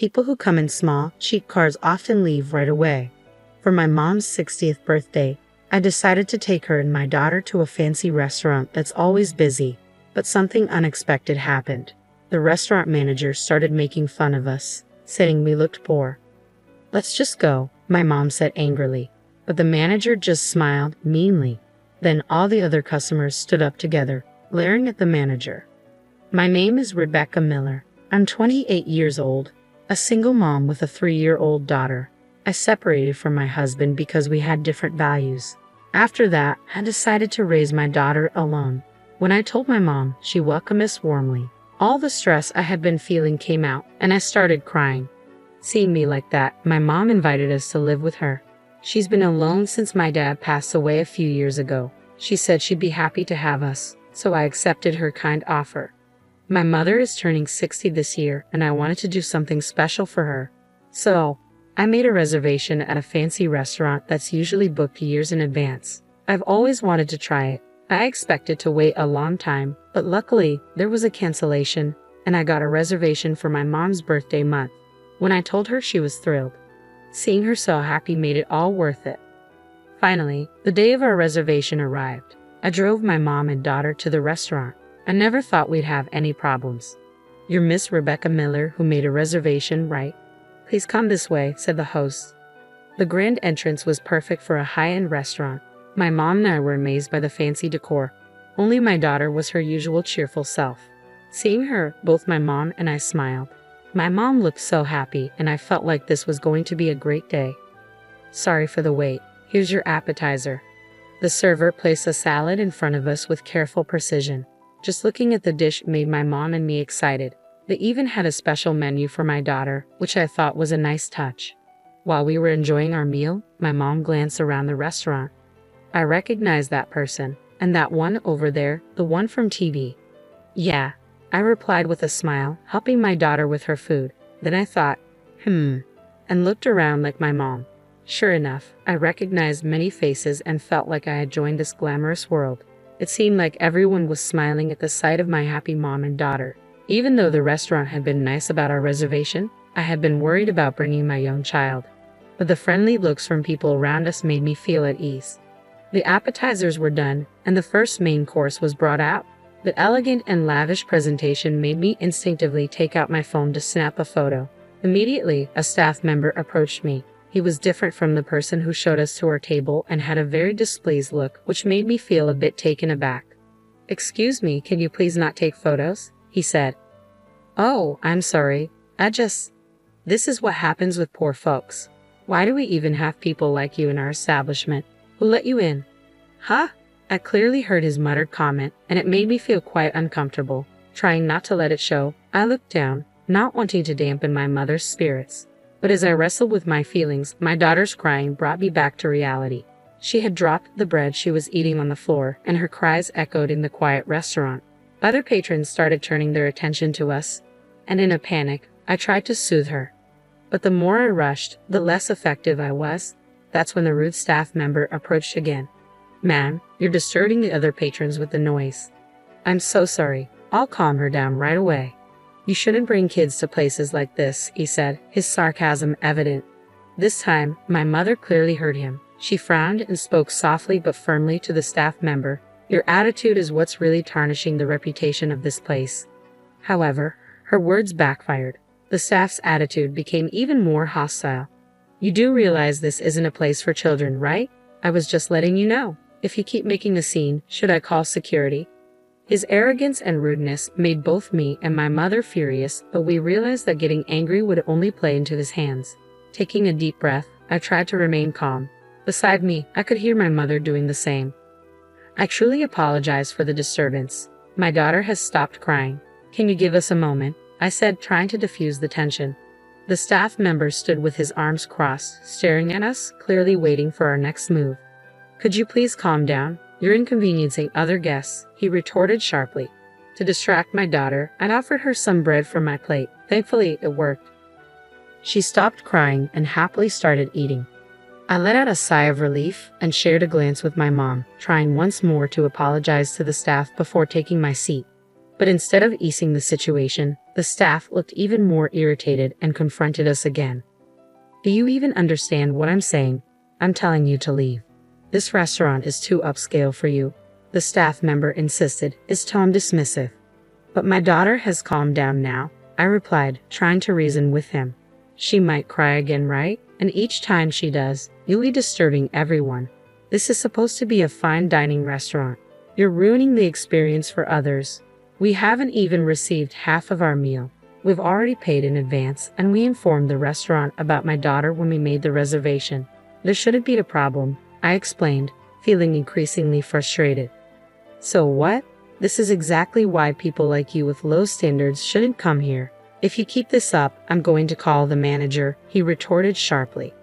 People who come in small, cheap cars often leave right away. For my mom's 60th birthday, I decided to take her and my daughter to a fancy restaurant that's always busy, but something unexpected happened. The restaurant manager started making fun of us, saying we looked poor. "Let's just go," my mom said angrily, but the manager just smiled meanly. Then all the other customers stood up together, glaring at the manager. My name is Rebecca Miller. I'm 28 years old, a single mom with a 3-year-old daughter. I separated from my husband because we had different values. After that, I decided to raise my daughter alone. When I told my mom, she welcomed us warmly. All the stress I had been feeling came out, and I started crying. Seeing me like that, my mom invited us to live with her. She's been alone since my dad passed away a few years ago. She said she'd be happy to have us, so I accepted her kind offer. My mother is turning 60 this year, and I wanted to do something special for her. So, I made a reservation at a fancy restaurant that's usually booked years in advance. I've always wanted to try it. I expected to wait a long time, but luckily, there was a cancellation, and I got a reservation for my mom's birthday month. When I told her, she was thrilled. Seeing her so happy made it all worth it. Finally, the day of our reservation arrived. I drove my mom and daughter to the restaurant. I never thought we'd have any problems. "You're Miss Rebecca Miller who made a reservation, right? Please come this way," said the host. The grand entrance was perfect for a high-end restaurant. My mom and I were amazed by the fancy decor. Only my daughter was her usual cheerful self. Seeing her, both my mom and I smiled. My mom looked so happy, and I felt like this was going to be a great day. "Sorry for the wait. Here's your appetizer." The server placed a salad in front of us with careful precision. Just looking at the dish made my mom and me excited. They even had a special menu for my daughter, which I thought was a nice touch. While we were enjoying our meal, my mom glanced around the restaurant. "I recognized that person, and that one over there, the one from TV." "Yeah," I replied with a smile, helping my daughter with her food. Then I thought, and looked around like my mom. Sure enough, I recognized many faces and felt like I had joined this glamorous world. It seemed like everyone was smiling at the sight of my happy mom and daughter. Even though the restaurant had been nice about our reservation, I had been worried about bringing my young child. But the friendly looks from people around us made me feel at ease. The appetizers were done, and the first main course was brought out. The elegant and lavish presentation made me instinctively take out my phone to snap a photo. Immediately, a staff member approached me. He was different from the person who showed us to our table and had a very displeased look, which made me feel a bit taken aback. "Excuse me, can you please not take photos?" he said. "Oh, I'm sorry. This is what happens with poor folks. Why do we even have people like you in our establishment? Who let you in?" "Huh?" I clearly heard his muttered comment, and it made me feel quite uncomfortable. Trying not to let it show, I looked down, not wanting to dampen my mother's spirits. But as I wrestled with my feelings, my daughter's crying brought me back to reality. She had dropped the bread she was eating on the floor, and her cries echoed in the quiet restaurant. Other patrons started turning their attention to us, and in a panic, I tried to soothe her. But the more I rushed, the less effective I was. That's when the rude staff member approached again. "Ma'am, you're disturbing the other patrons with the noise." "I'm so sorry. I'll calm her down right away." "You shouldn't bring kids to places like this," he said, his sarcasm evident. This time, my mother clearly heard him. She frowned and spoke softly but firmly to the staff member. "Your attitude is what's really tarnishing the reputation of this place." However, her words backfired. The staff's attitude became even more hostile. "You do realize this isn't a place for children, right? I was just letting you know. If you keep making a scene, should I call security?" His arrogance and rudeness made both me and my mother furious, but we realized that getting angry would only play into his hands. Taking a deep breath, I tried to remain calm. Beside me, I could hear my mother doing the same. "I truly apologize for the disturbance. My daughter has stopped crying. Can you give us a moment?" I said, trying to diffuse the tension. The staff member stood with his arms crossed, staring at us, clearly waiting for our next move. "Could you please calm down? You're inconveniencing other guests," he retorted sharply. To distract my daughter, I'd offered her some bread from my plate. Thankfully, it worked. She stopped crying and happily started eating. I let out a sigh of relief and shared a glance with my mom, trying once more to apologize to the staff before taking my seat. But instead of easing the situation, The staff looked even more irritated and confronted us again. Do you even understand what I'm saying? I'm telling you to leave. This restaurant is too upscale for you, the staff member insisted, his tone dismissive. But my daughter has calmed down now, I replied, trying to reason with him. She might cry again, right? And each time she does, you'll be disturbing everyone. This is supposed to be a fine dining restaurant. You're ruining the experience for others. We haven't even received half of our meal. We've already paid in advance, and we informed the restaurant about my daughter when we made the reservation. There shouldn't be a problem, I explained, feeling increasingly frustrated. So what? This is exactly why people like you with low standards shouldn't come here. If you keep this up, I'm going to call the manager, he retorted sharply.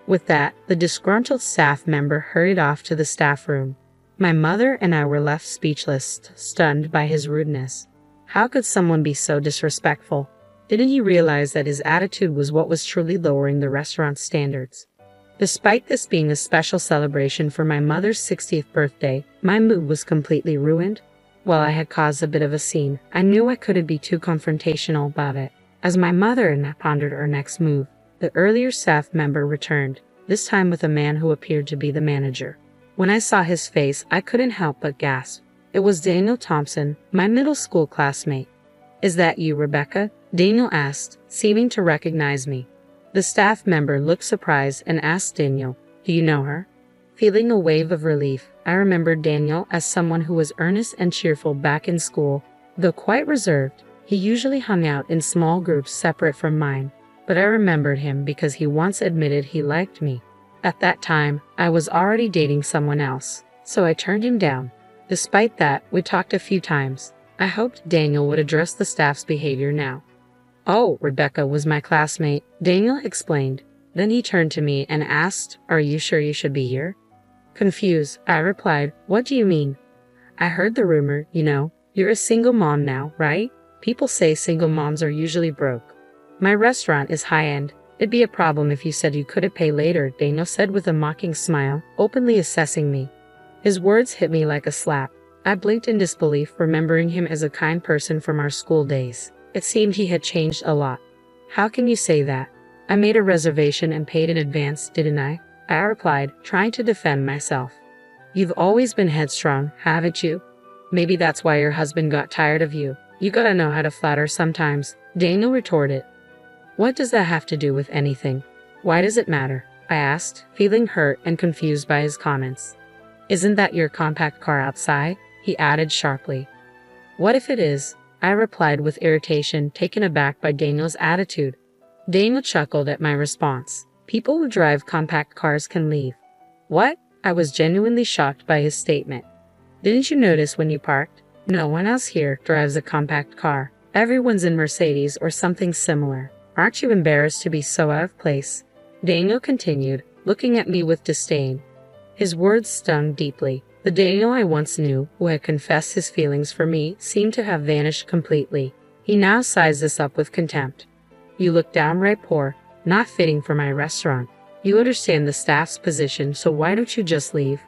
With that, the disgruntled staff member hurried off to the staff room. My mother and I were left speechless, stunned by his rudeness. How could someone be so disrespectful? Didn't he realize that his attitude was what was truly lowering the restaurant's standards? Despite this being a special celebration for my mother's 60th birthday, my mood was completely ruined. While I had caused a bit of a scene, I knew I couldn't be too confrontational about it. As my mother and I pondered our next move, the earlier staff member returned, this time with a man who appeared to be the manager. When I saw his face, I couldn't help but gasp. It was Daniel Thompson, my middle school classmate. Is that you, Rebecca? Daniel asked, seeming to recognize me. The staff member looked surprised and asked Daniel, do you know her? Feeling a wave of relief, I remembered Daniel as someone who was earnest and cheerful back in school. Though quite reserved, he usually hung out in small groups separate from mine. But I remembered him because he once admitted he liked me. At that time, I was already dating someone else, so I turned him down. Despite that, we talked a few times. I hoped Daniel would address the staff's behavior now. Oh, Rebecca was my classmate, Daniel explained. Then he turned to me and asked, are you sure you should be here? Confused, I replied, what do you mean? I heard the rumor, you're a single mom now, right? People say single moms are usually broke. My restaurant is high-end. It'd be a problem if you said you couldn't pay later, Daniel said with a mocking smile, openly assessing me. His words hit me like a slap. I blinked in disbelief, remembering him as a kind person from our school days. It seemed he had changed a lot. How can you say that? I made a reservation and paid in advance, didn't I? I replied, trying to defend myself. You've always been headstrong, haven't you? Maybe that's why your husband got tired of you. You gotta know how to flatter sometimes, Daniel retorted. What does that have to do with anything? Why does it matter? I asked, feeling hurt and confused by his comments. Isn't that your compact car outside? He added sharply. What if it is? I replied with irritation, taken aback by Daniel's attitude. Daniel chuckled at my response. People who drive compact cars can leave. What? I was genuinely shocked by his statement. Didn't you notice when you parked? No one else here drives a compact car. Everyone's in Mercedes or something similar. Aren't you embarrassed to be so out of place? Daniel continued, looking at me with disdain. His words stung deeply. The Daniel I once knew, who had confessed his feelings for me, seemed to have vanished completely. He now sized us up with contempt. You look downright poor, not fitting for my restaurant. You understand the staff's position, so why don't you just leave?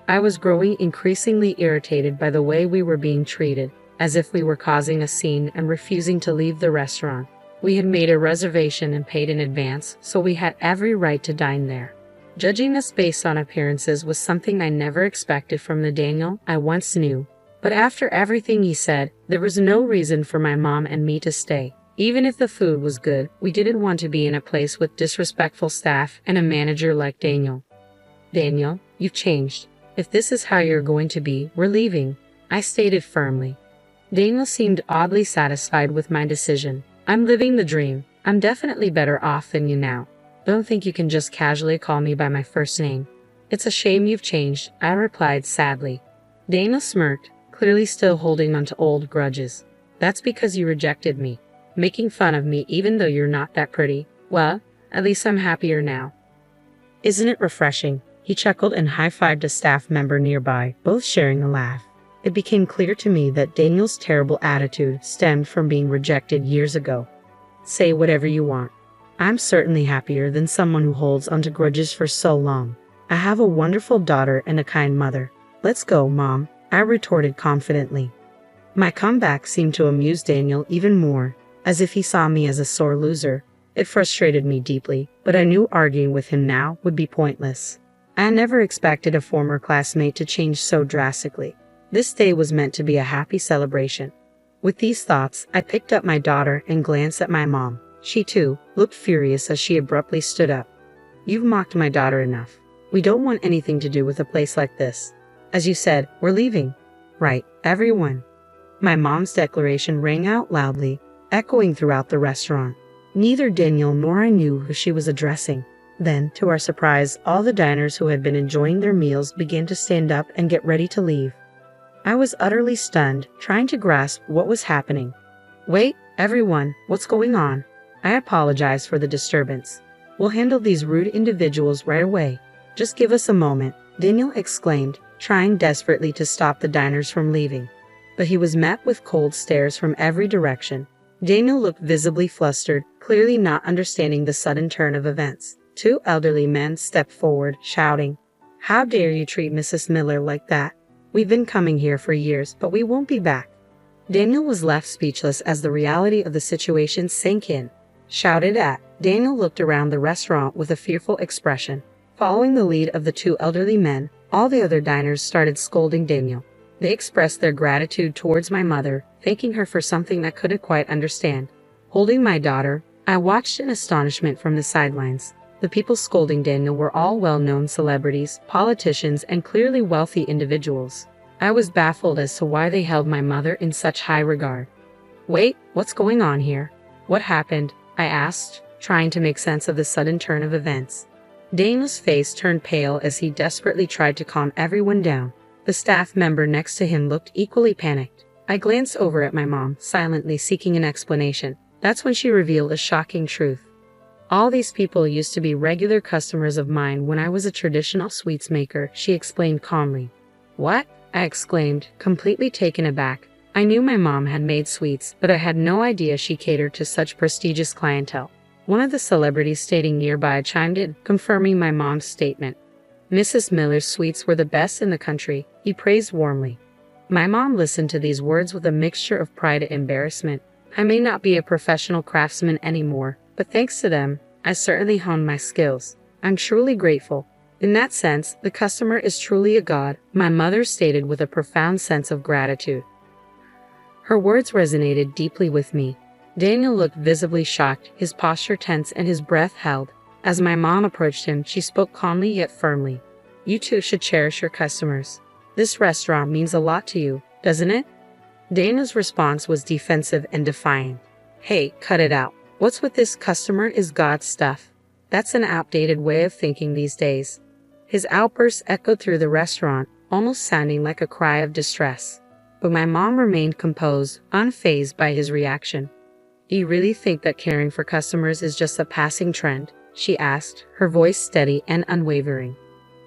I was growing increasingly irritated by the way we were being treated, as if we were causing a scene and refusing to leave the restaurant. We had made a reservation and paid in advance, so we had every right to dine there. Judging us based on appearances was something I never expected from the Daniel I once knew. But after everything he said, there was no reason for my mom and me to stay. Even if the food was good, we didn't want to be in a place with disrespectful staff and a manager like Daniel. Daniel, you've changed. If this is how you're going to be, we're leaving, I stated firmly. Daniel seemed oddly satisfied with my decision. I'm living the dream. I'm definitely better off than you now. Don't think you can just casually call me by my first name. It's a shame you've changed, I replied sadly. Daniel smirked, clearly still holding on to old grudges. That's because you rejected me, making fun of me even though you're not that pretty. Well, at least I'm happier now. Isn't it refreshing? He chuckled and high-fived a staff member nearby, both sharing a laugh. It became clear to me that Daniel's terrible attitude stemmed from being rejected years ago. Say whatever you want. I'm certainly happier than someone who holds onto grudges for so long. I have a wonderful daughter and a kind mother. Let's go, Mom, I retorted confidently. My comeback seemed to amuse Daniel even more, as if he saw me as a sore loser. It frustrated me deeply, but I knew arguing with him now would be pointless. I never expected a former classmate to change so drastically. This day was meant to be a happy celebration. With these thoughts, I picked up my daughter and glanced at my mom. She too looked furious as she abruptly stood up. "You've mocked my daughter enough. We don't want anything to do with a place like this. As you said, we're leaving." "Right, everyone." My mom's declaration rang out loudly, echoing throughout the restaurant. Neither Daniel nor I knew who she was addressing. Then, to our surprise, all the diners who had been enjoying their meals began to stand up and get ready to leave. I was utterly stunned, trying to grasp what was happening. "Wait, everyone, what's going on?" I apologized for the disturbance. "We'll handle these rude individuals right away. Just give us a moment," Daniel exclaimed, trying desperately to stop the diners from leaving. But he was met with cold stares from every direction. Daniel looked visibly flustered, clearly not understanding the sudden turn of events. Two elderly men stepped forward, shouting, "How dare you treat Mrs. Miller like that? We've been coming here for years, but we won't be back." Daniel was left speechless as the reality of the situation sank in. Shouted at, Daniel looked around the restaurant with a fearful expression. Following the lead of the two elderly men, all the other diners started scolding Daniel. They expressed their gratitude towards my mother, thanking her for something I couldn't quite understand. Holding my daughter, I watched in astonishment from the sidelines. The people scolding Daniel were all well-known celebrities, politicians, and clearly wealthy individuals. I was baffled as to why they held my mother in such high regard. "Wait, what's going on here? What happened?" I asked, trying to make sense of the sudden turn of events. Daniel's face turned pale as he desperately tried to calm everyone down. The staff member next to him looked equally panicked. I glanced over at my mom, silently seeking an explanation. That's when she revealed a shocking truth. "All these people used to be regular customers of mine when I was a traditional sweets maker," she explained calmly. "What?" I exclaimed, completely taken aback. I knew my mom had made sweets, but I had no idea she catered to such prestigious clientele. One of the celebrities standing nearby chimed in, confirming my mom's statement. "Mrs. Miller's sweets were the best in the country," he praised warmly. My mom listened to these words with a mixture of pride and embarrassment. I may not be a professional craftsman anymore, but thanks to them, I certainly honed my skills. I'm truly grateful. In that sense, the customer is truly a god, my mother stated with a profound sense of gratitude. Her words resonated deeply with me. Daniel looked visibly shocked, his posture tense and his breath held. As my mom approached him, she spoke calmly yet firmly. "You too should cherish your customers. This restaurant means a lot to you, doesn't it?" Daniel's response was defensive and defiant. "Hey, cut it out. What's with this customer is God stuff? That's an outdated way of thinking these days." His outburst echoed through the restaurant, almost sounding like a cry of distress. But my mom remained composed, unfazed by his reaction. "Do you really think that caring for customers is just a passing trend?" she asked, her voice steady and unwavering.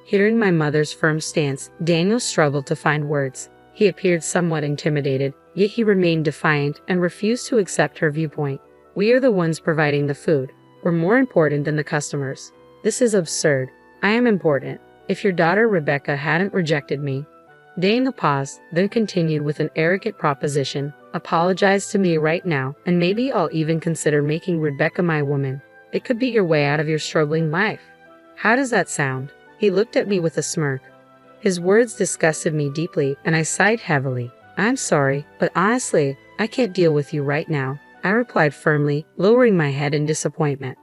Hearing my mother's firm stance, Daniel struggled to find words. He appeared somewhat intimidated, yet he remained defiant and refused to accept her viewpoint. "We are the ones providing the food. We're more important than the customers. This is absurd. I am important. If your daughter Rebecca hadn't rejected me..." Daniel paused, then continued with an arrogant proposition. "Apologize to me right now, and maybe I'll even consider making Rebecca my woman. It could be your way out of your struggling life. How does that sound?" He looked at me with a smirk. His words disgusted me deeply, and I sighed heavily. "I'm sorry, but honestly, I can't deal with you right now," I replied firmly, lowering my head in disappointment.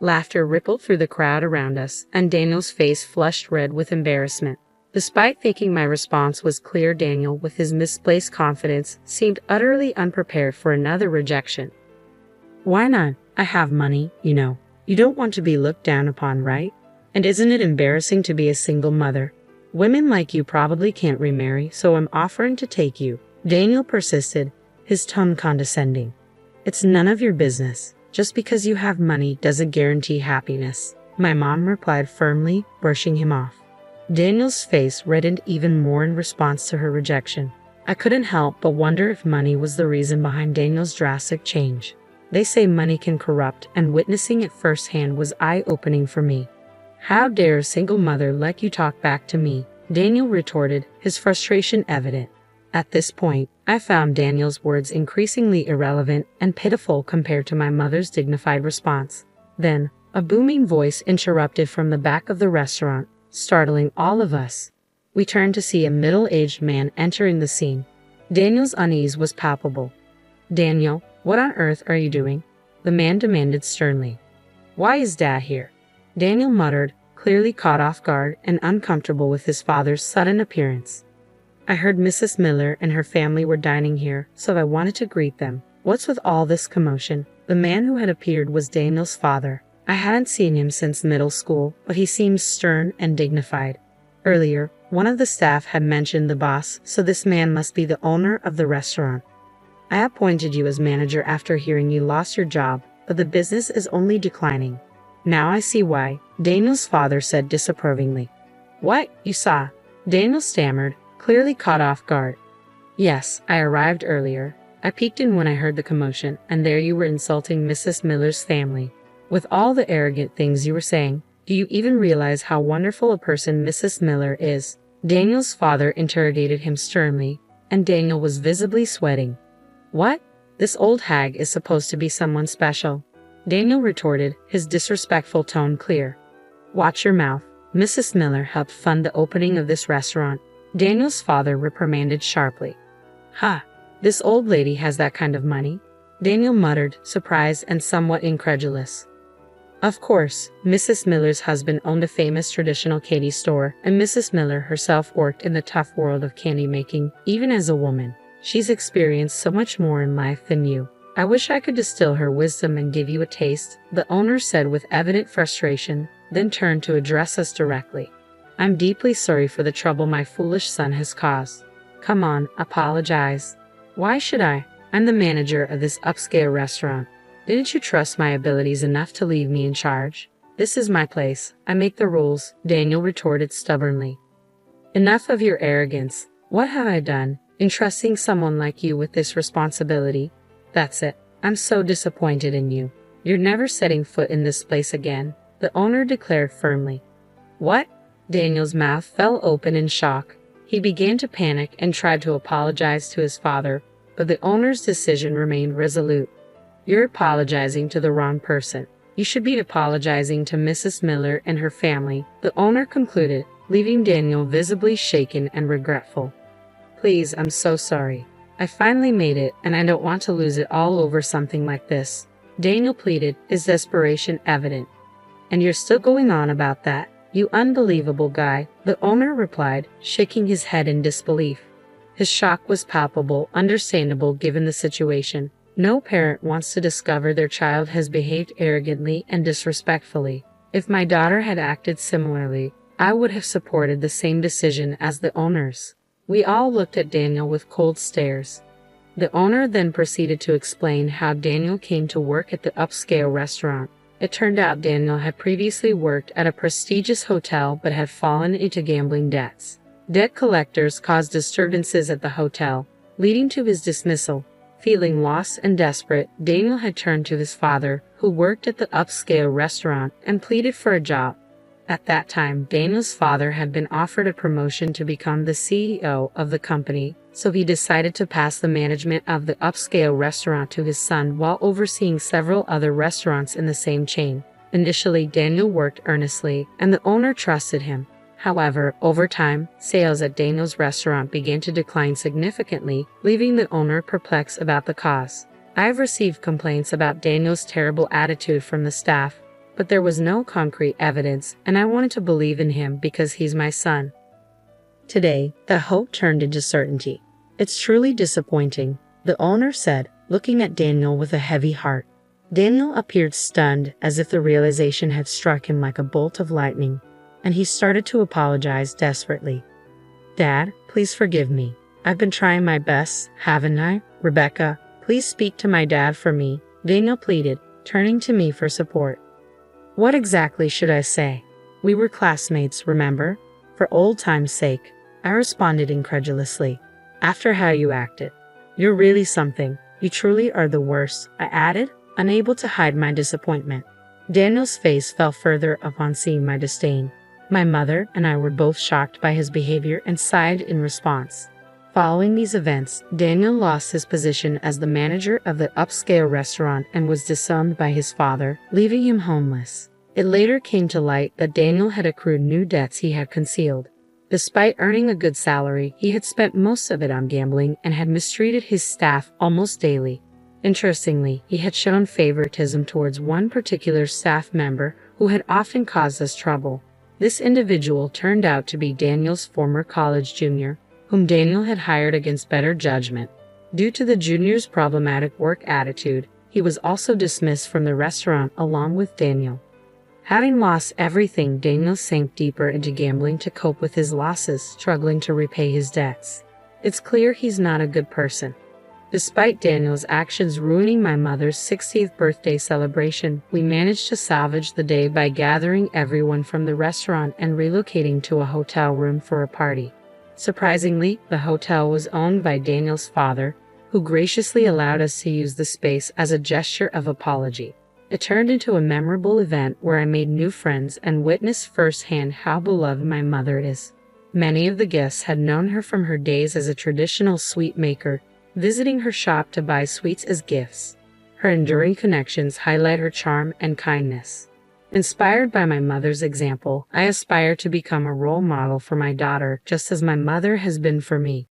Laughter rippled through the crowd around us, and Daniel's face flushed red with embarrassment. Despite thinking my response was clear, Daniel, with his misplaced confidence, seemed utterly unprepared for another rejection. "Why not? I have money, you know. You don't want to be looked down upon, right? And isn't it embarrassing to be a single mother? Women like you probably can't remarry, so I'm offering to take you," Daniel persisted, his tone condescending. "It's none of your business. Just because you have money doesn't guarantee happiness," my mom replied firmly, brushing him off. Daniel's face reddened even more in response to her rejection. I couldn't help but wonder if money was the reason behind Daniel's drastic change. They say money can corrupt, and witnessing it firsthand was eye-opening for me. "How dare a single mother let you talk back to me?" Daniel retorted, his frustration evident. At this point, I found Daniel's words increasingly irrelevant and pitiful compared to my mother's dignified response. Then, a booming voice interrupted from the back of the restaurant, startling all of us. We turned to see a middle-aged man entering the scene. Daniel's unease was palpable. "Daniel, what on earth are you doing?" the man demanded sternly. "Why is Dad here?" Daniel muttered, clearly caught off guard and uncomfortable with his father's sudden appearance. "I heard Mrs. Miller and her family were dining here, so I wanted to greet them. What's with all this commotion?" The man who had appeared was Daniel's father. I hadn't seen him since middle school, but he seemed stern and dignified. Earlier, one of the staff had mentioned the boss, so this man must be the owner of the restaurant. "I appointed you as manager after hearing you lost your job, but the business is only declining." "Now I see why," Daniel's father said disapprovingly. "What? You saw?" Daniel stammered, clearly caught off guard. "Yes, I arrived earlier. I peeked in when I heard the commotion, and there you were insulting Mrs. Miller's family. With all the arrogant things you were saying, do you even realize how wonderful a person Mrs. Miller is?" Daniel's father interrogated him sternly, and Daniel was visibly sweating. "What? This old hag is supposed to be someone special?" Daniel retorted, his disrespectful tone clear. "Watch your mouth. Mrs. Miller helped fund the opening of this restaurant," Daniel's father reprimanded sharply. "Ha! This old lady has that kind of money?" Daniel muttered, surprised and somewhat incredulous. Of course, Mrs. Miller's husband owned a famous traditional candy store, and Mrs. Miller herself worked in the tough world of candy making, even as a woman. She's experienced so much more in life than you. I wish I could distill her wisdom and give you a taste, the owner said with evident frustration, then turned to address us directly. "I'm deeply sorry for the trouble my foolish son has caused. Come on, apologize." "Why should I? I'm the manager of this upscale restaurant. Didn't you trust my abilities enough to leave me in charge? This is my place. I make the rules," Daniel retorted stubbornly. "Enough of your arrogance. What have I done, entrusting someone like you with this responsibility? That's it. I'm so disappointed in you. You're never setting foot in this place again," the owner declared firmly. "What?" Daniel's mouth fell open in shock. He began to panic and tried to apologize to his father, but the owner's decision remained resolute. "You're apologizing to the wrong person. You should be apologizing to Mrs. Miller and her family," the owner concluded, leaving Daniel visibly shaken and regretful. "Please, I'm so sorry. I finally made it, and I don't want to lose it all over something like this," Daniel pleaded, his desperation evident. "And you're still going on about that, you unbelievable guy," the owner replied, shaking his head in disbelief. His shock was palpable, understandable given the situation. No parent wants to discover their child has behaved arrogantly and disrespectfully. If my daughter had acted similarly, I would have supported the same decision as the owners. We all looked at Daniel with cold stares. The owner then proceeded to explain how Daniel came to work at the upscale restaurant. It turned out Daniel had previously worked at a prestigious hotel but had fallen into gambling debts. Debt collectors caused disturbances at the hotel, leading to his dismissal. Feeling lost and desperate, Daniel had turned to his father, who worked at the upscale restaurant, and pleaded for a job. At that time, Daniel's father had been offered a promotion to become the CEO of the company, so he decided to pass the management of the upscale restaurant to his son while overseeing several other restaurants in the same chain. Initially, Daniel worked earnestly, and the owner trusted him. However, over time, sales at Daniel's restaurant began to decline significantly, leaving the owner perplexed about the cause. I've received complaints about Daniel's terrible attitude from the staff, but there was no concrete evidence, and I wanted to believe in him because he's my son. Today, the hope turned into certainty. "It's truly disappointing," the owner said, looking at Daniel with a heavy heart. Daniel appeared stunned, as if the realization had struck him like a bolt of lightning, and he started to apologize desperately. "Dad, please forgive me. I've been trying my best, haven't I? Rebecca, please speak to my dad for me," Daniel pleaded, turning to me for support. "What exactly should I say? We were classmates, remember? For old time's sake," I responded incredulously. "After how you acted. You're really something. You truly are the worst," I added, unable to hide my disappointment. Daniel's face fell further upon seeing my disdain. My mother and I were both shocked by his behavior and sighed in response. Following these events, Daniel lost his position as the manager of the upscale restaurant and was disowned by his father, leaving him homeless. It later came to light that Daniel had accrued new debts he had concealed. Despite earning a good salary, he had spent most of it on gambling and had mistreated his staff almost daily. Interestingly, he had shown favoritism towards one particular staff member who had often caused us trouble. This individual turned out to be Daniel's former college junior, whom Daniel had hired against better judgment. Due to the junior's problematic work attitude, he was also dismissed from the restaurant along with Daniel. Having lost everything, Daniel sank deeper into gambling to cope with his losses, struggling to repay his debts. It's clear he's not a good person. Despite Daniel's actions ruining my mother's 60th birthday celebration, we managed to salvage the day by gathering everyone from the restaurant and relocating to a hotel room for a party. Surprisingly, the hotel was owned by Daniel's father, who graciously allowed us to use the space as a gesture of apology. It turned into a memorable event where I made new friends and witnessed firsthand how beloved my mother is. Many of the guests had known her from her days as a traditional sweet maker, visiting her shop to buy sweets as gifts. Her enduring connections highlight her charm and kindness. Inspired by my mother's example, I aspire to become a role model for my daughter just as my mother has been for me.